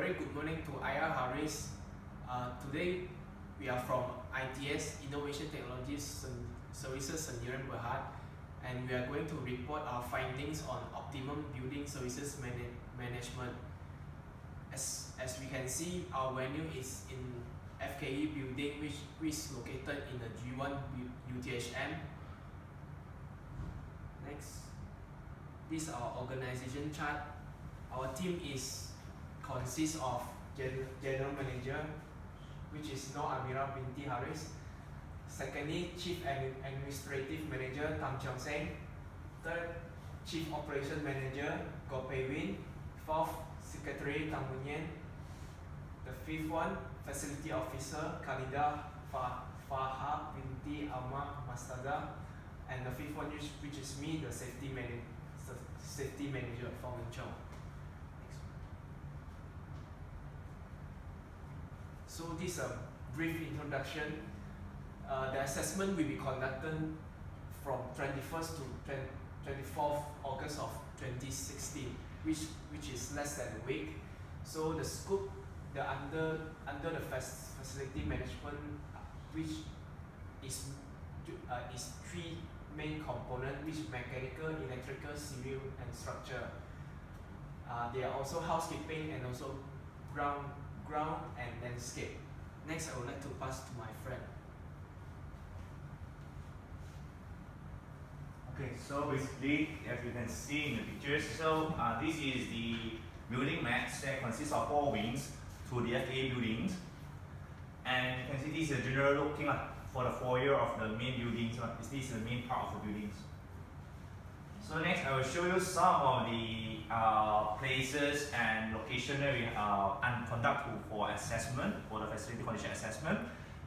very good morning to IR Haris. Today we are from ITS Innovation Technologies Services Sendirian Berhad, and we are going to report our findings on Optimum Building Services Management. As we can see, our venue is in FKEE building, which is located in the G1 UTHM. Next, this is our organization chart. Our team consists of General Manager, which is No Amira Binti Haris. Secondly, Chief Administrative Manager Tam Cheong Seng. Third, Chief Operation Manager Goh Pei Win. Fourth, Secretary Tam Mun Yen. The fifth one, Facility Officer Khalida Faha Binti Alma Mastaza. And the fifth one, which is me, the Safety Manager from Chong. So this is a brief introduction. The assessment will be conducted from 21st to 24th August of 2016, which is less than a week. So the scope, under the facility management, which is three main components, which is mechanical, electrical, civil, and structure. They are also housekeeping and also ground and landscape. Next, I would like to pass to my friend. Okay, so basically, as you can see in the pictures, so this is the building maps that consists of 4 wings to the FKEE buildings. And you can see this is a general looking for the foyer of the main buildings. This is the main part of the buildings. So next, I will show you some of the places and location that we conduct for assessment, for the facility condition assessment,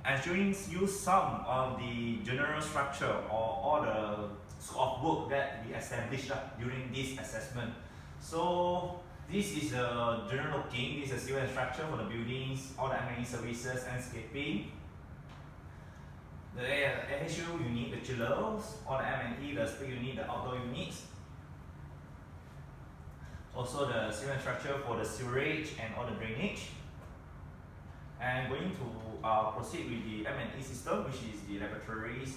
and showing you some of the general structure or all the scope of work that we established during this assessment. So this is a general looking, this is a civil structure for the buildings, all the M&E services, landscaping. The FHU unit, the chillers, all the M&E, the split unit, the outdoor units. Also the civil structure for the sewerage and all the drainage. And going to proceed with the M&E system, which is the laboratories.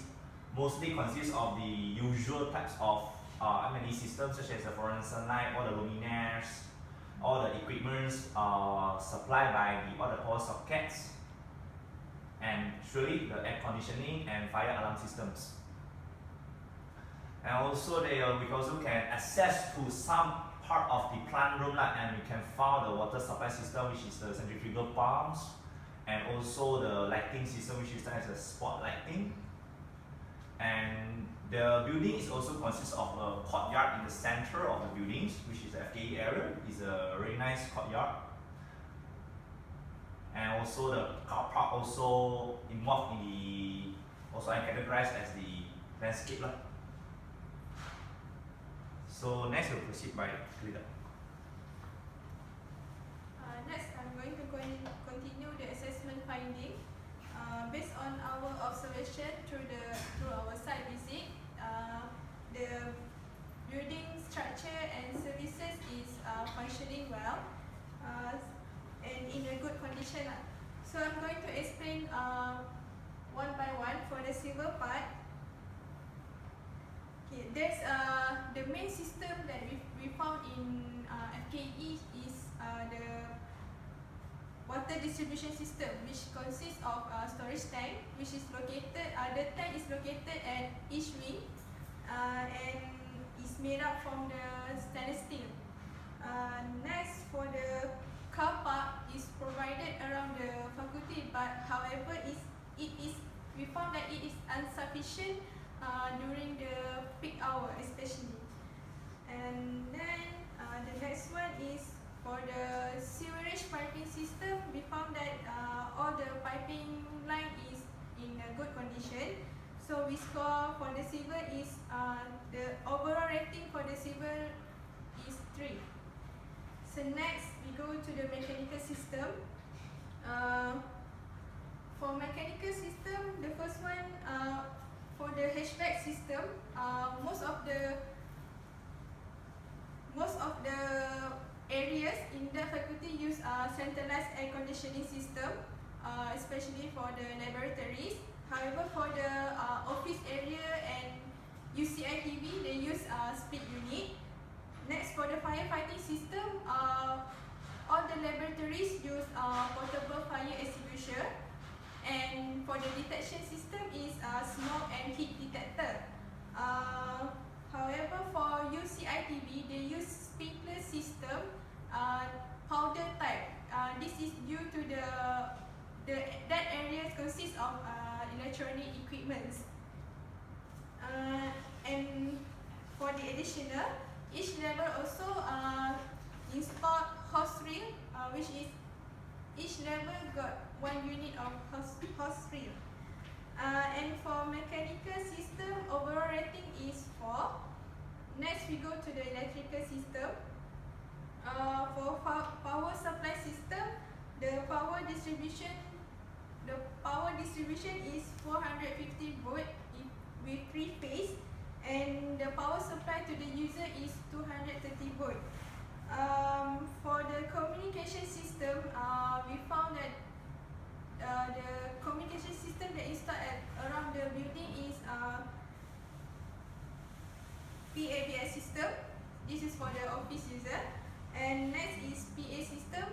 Mostly consists of the usual types of M&E systems, such as the fluorescent sunlight, all the luminaires, all the equipments supplied by all the power sockets, and surely the air conditioning and fire alarm systems. And also we also can access to some part of the plant room, and we can find the water supply system, which is the centrifugal pumps, and also the lighting system, which is known as the spot lighting. And the building is also consists of a courtyard in the center of the buildings, which is the FKE area. It's a very nice courtyard. And also the car park also involved in the, also categorized as the landscape. So next we'll proceed by Khalida. Next, I'm going to continue the assessment finding. Based on our observation through our site visit, the building structure and services is functioning well and in a good condition. So I'm going to explain one by one. For the civil part, okay, there's the main system that we found in FKE is the water distribution system, which consists of storage tank, which is located, the tank is located at each wing and is made up from the stainless steel. Next, for the car park is provided around the faculty, but however we found that it is insufficient during the peak hour especially. And then the next one is for the sewerage piping system. We found that all the piping line is in a good condition. So we score for the civil is the overall rating for the civil is 3. So next we go to the mechanical system. For mechanical system, the first one for the HVAC system, most of the areas in the faculty use centralized air conditioning system, especially for the laboratories. However, for the office area and UCITV, they use split unit. Next, for the firefighting system, all the laboratories use portable fire extinguisher. And for the detection system is smoke and heat detector. However, for UCITV, they use sprinkler system, powder type. This is due to that area consists of electronic equipments. And for the additional, each level also installed hose reel, which is each level got 1 unit of hose reel. And for mechanical system, overall rating is 4. Next, we go to the electrical system. For power supply system, the power distribution is 450 volt with 3 phase, and the power supply to the user is 230 volt. For the communication system, we found that the communication system that installed around the building is PABS system. This is for the office user. And next is PA system,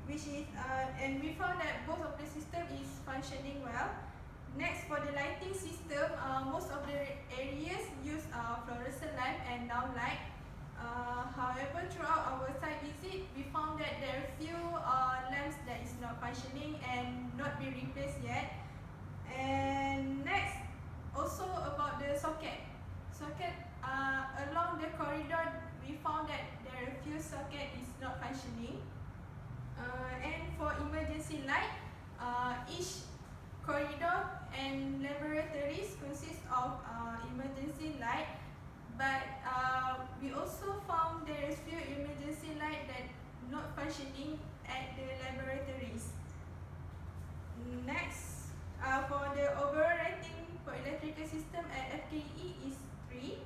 which is and we found that both of the system is functioning well. Next, for the lighting system, most of the areas use fluorescent lamp and downlight. However, throughout our site visit, we found that there are few lamps that is not functioning and not be replaced yet. And next, also about the socket. Along the corridor, we found that there are few socket is not functioning. And for emergency light, each corridor and laboratories consist of emergency light, but we also found there is few emergency light that not functioning at the laboratories. Next, for the overall rating for electrical system at FKEE is 3.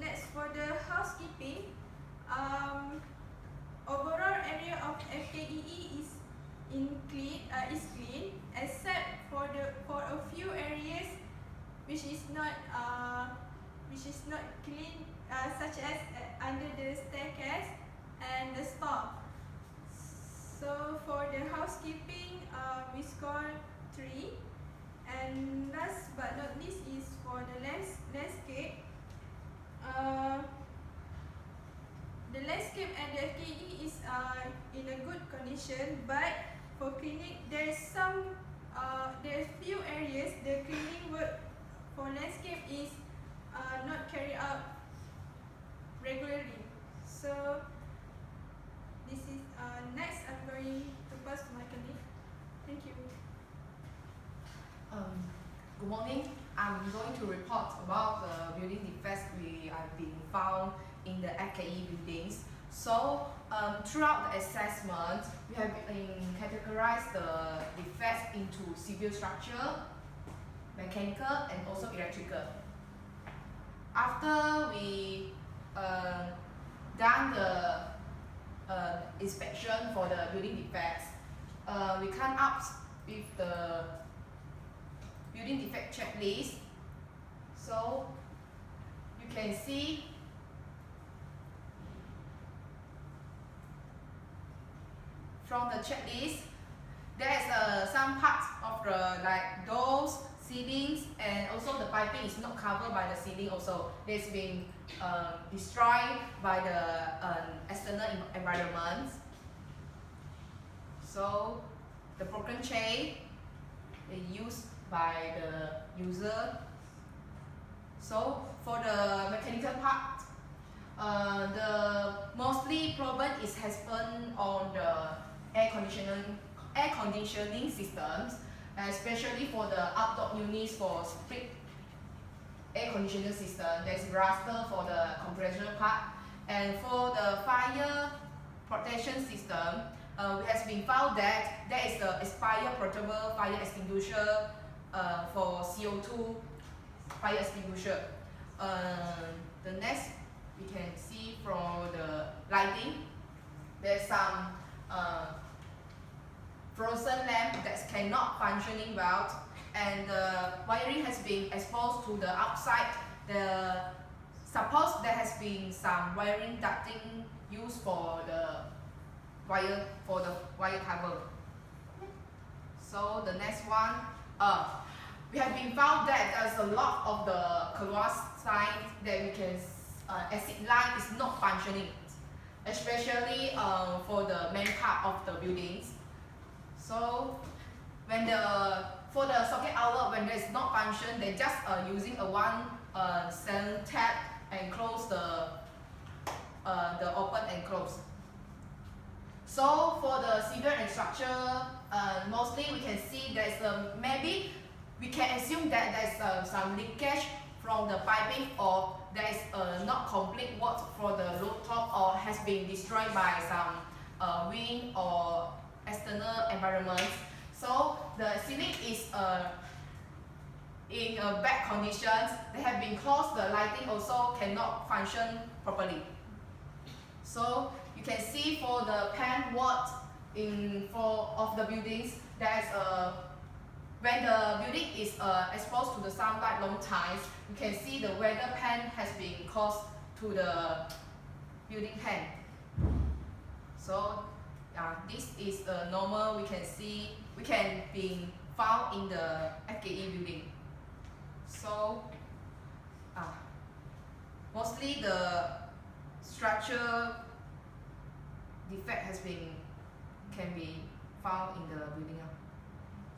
Next, for the housekeeping, overall area of FKEE is clean, except for a few areas which is not clean, such as under the staircase and the store. So for the housekeeping, we score 3. And last but not least is for the landscape. The landscape at the FKE is in a good condition, but for cleaning, there's few areas the cleaning work for landscape is not carried out regularly. So this is next. I'm going to pass to my colleague. Thank you. Good morning. I'm going to report about the building defects we have been found in the FKE buildings. So throughout the assessment, we have categorized the defects into civil structure, mechanical, and also electrical. After we done the inspection for the building defects, we come up with the building defect checklist. So you can see from the checklist, there's some parts of the like doors, ceilings, and also the piping is not covered by the ceiling. Also, it's been destroyed by the external environment. So the broken chain is used by the user. So for the mechanical part, the mostly problem is happened on the air conditioning systems, especially for the outdoor units for split air conditioning system. There's raster for the compressor part, and for the fire protection system, it has been found that there is the expired portable fire extinguisher for CO2 fire extinguisher. The next we can see from the lighting, there's some frozen lamp that cannot functioning well, and the wiring has been exposed to the outside. Suppose there has been some wiring ducting used for the wire cover. So the next one, we have been found that there's a lot of the cross signs that we can exit line is not functioning, especially for the main part of the buildings. So when for the socket outlet, when it's not function, they just using a one cell tap and close the open and close. So for the civil and structure, mostly we can see there's maybe we can assume that there's some leakage from the piping, or there is not complete work for the rooftop, or has been destroyed by some wind or external environment. So the ceiling is in bad conditions. They have been closed. The lighting also cannot function properly. So you can see for the pan wall of the buildings, there's when the building is exposed to the sunlight long times, you can see the weather pan has been caused to the building pan. So this is normal. We can be found in the FKE building. So mostly the structure defect can be found in the building.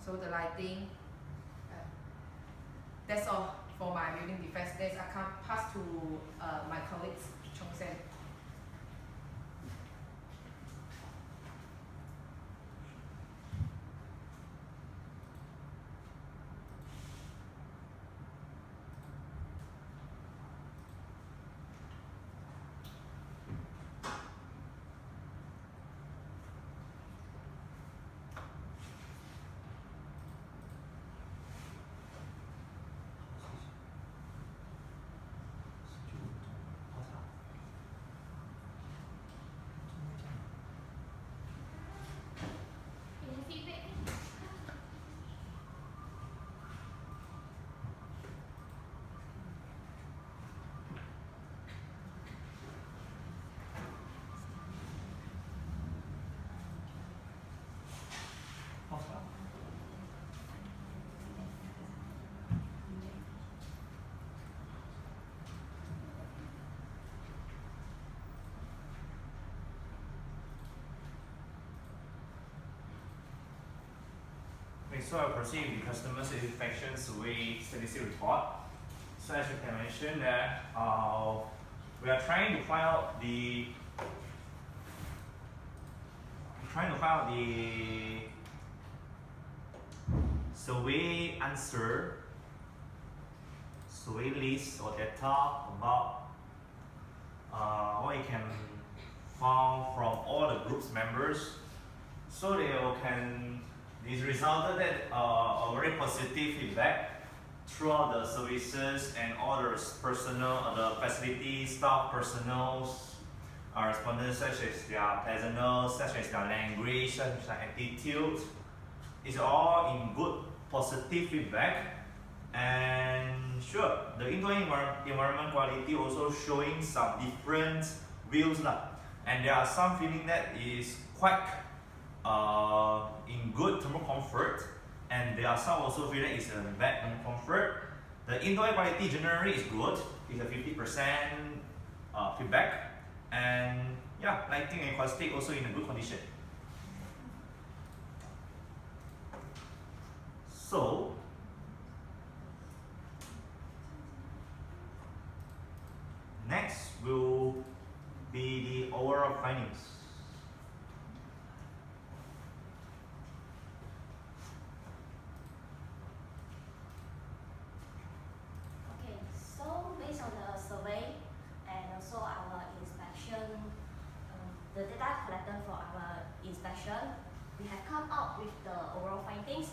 So the lighting, that's all for my building defects. Next, I can pass to my colleagues, Chong Sen. Okay, so I'll proceed with the customer satisfaction survey statistic report. So as you can mention that we are trying to find out the survey answer, survey list or data about what you can find from all the group's members. So this resulted that a very positive feedback throughout the services and all the personnel, the facility staff personnel, respondents, such as their pleasantness, such as their language, such as their attitude. It's all in good positive feedback. And sure, the indoor environment quality also showing some different views and there are some feeling that is quite in good thermal comfort, and there are some also feel that it's a bad thermal comfort. The indoor air quality generally is good, it's a 50% feedback, and yeah, lighting and acoustic also in a good condition. So next will be the overall findings. Okay, so based on the survey and also our inspection, the data collected for our inspection, we have come up with the overall findings.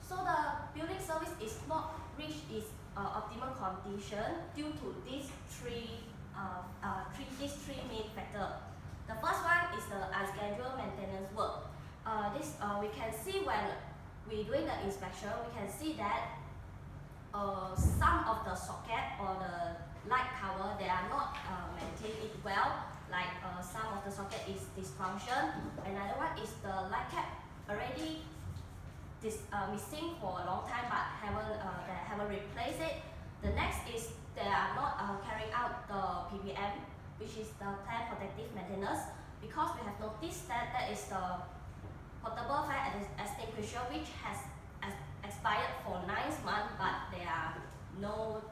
So the building service is not reached its optimal condition due to these three main factors. The first one is the we can see when we're doing the inspection, we can see that some of the socket or the light cover, they are not maintained it well. Like some of the socket is dysfunction. Another one is the light cap already missing for a long time, but they haven't replaced it. The next is they are not carrying out the PPM, which is the planned protective maintenance, because we have noticed that that is the portable fire extinguisher which has expired for 9 months, but they are not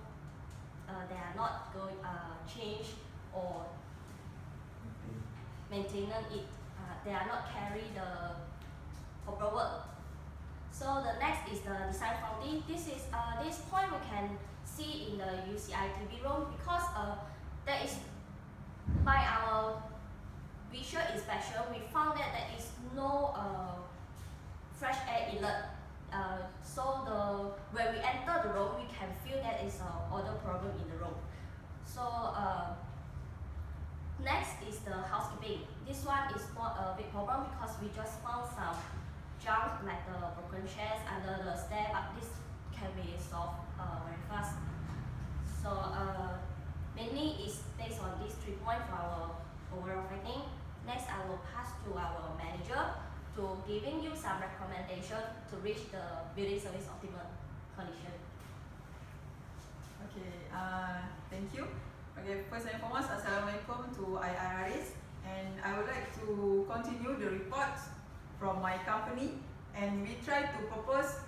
going change or maintenance it. They are not carry the proper work. So the next is the design faulty. This point we can see in the UCI TV room, because there is, by our visual inspection, we found that there is no fresh air inlet. So when we enter the room, we can feel that is other problem in the room. So next is the housekeeping. This one is not a big problem because we just found some junk like the broken chairs under the stair, but this can be solved very fast. So mainly is based on these 3 points for our overall finding. Next, I will pass to our manager to giving you some recommendation to reach the building service optimum condition. Okay, thank you. Okay, first and foremost, Assalamualaikum to IRRs, and I would like to continue the report from my company, and we try to propose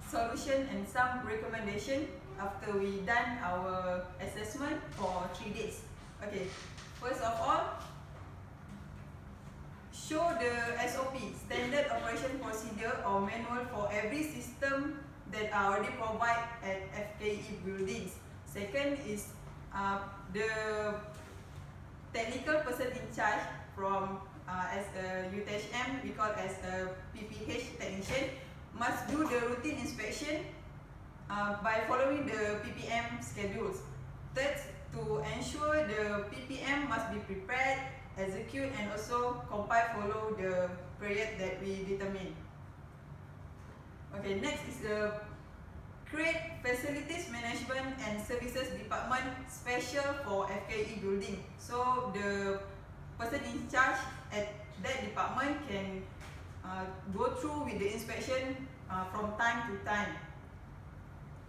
solution and some recommendation after we done our assessment for 3 days. Okay, first of all, show the SOP, standard operation procedure or manual for every system that are already provided at FKEE buildings. Second is the technical person in charge from as a UTHM, we call as a PPH technician, must do the routine inspection by following the PPM schedules. Third, to ensure the PPM must be prepared, execute, and also compile follow the period that we determine. Okay, next is the create facilities management and services department special for FKEE building. So the person in charge at that department can go through with the inspection from time to time.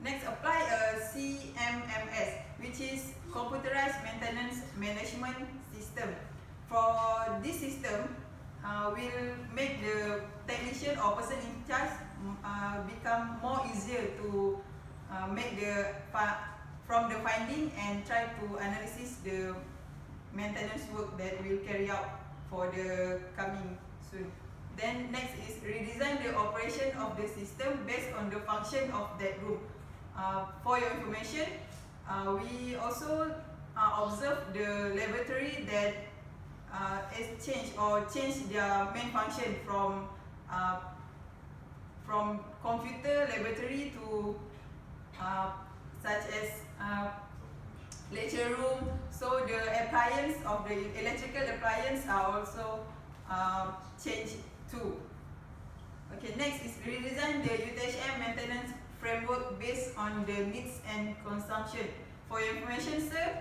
Next, apply a CMMS, which is computerized maintenance management system. For this system, will make the technician or person in charge become more easier to make from the finding and try to analysis the maintenance work that will carry out for the coming soon. Then next is redesign the operation of the system based on the function of that room. For your information, we also observe the laboratory that change their main function from computer laboratory to such as lecture room. So the appliance of the electrical appliance are also changed too. Okay, next is redesign the UTHM maintenance framework based on the needs and consumption. For your information, sir,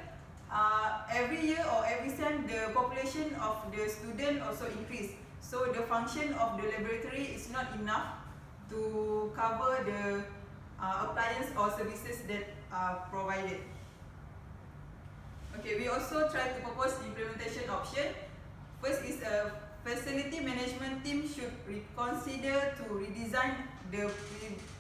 every year or every time the population of the student also increase. So the function of the laboratory is not enough to cover the appliance or services that are provided. Okay, we also try to propose implementation option. First is a facility management team should reconsider to redesign the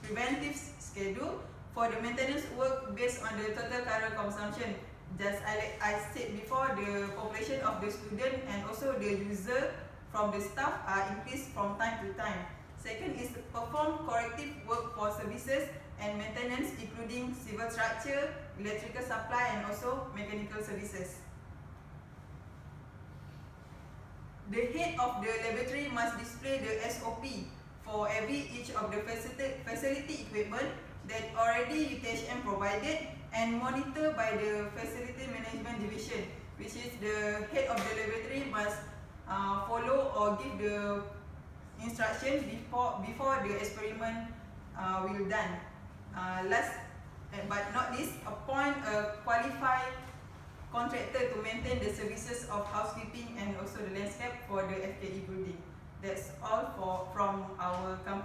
preventive schedule for the maintenance work based on the total current consumption. Just I said before, the population of the student and also the user from the staff are increased from time to time. Second is perform corrective work for services and maintenance including civil structure, electrical supply, and also mechanical services. The head of the laboratory must display the SOP for each of the facility equipment that already UTHM provided and monitored by the facility management division, which is the head of the laboratory must follow or give the instruction before the experiment will done. Last but not least, appoint a qualified contractor to maintain the services of housekeeping and also the landscape for the FKE building. That's all from our company.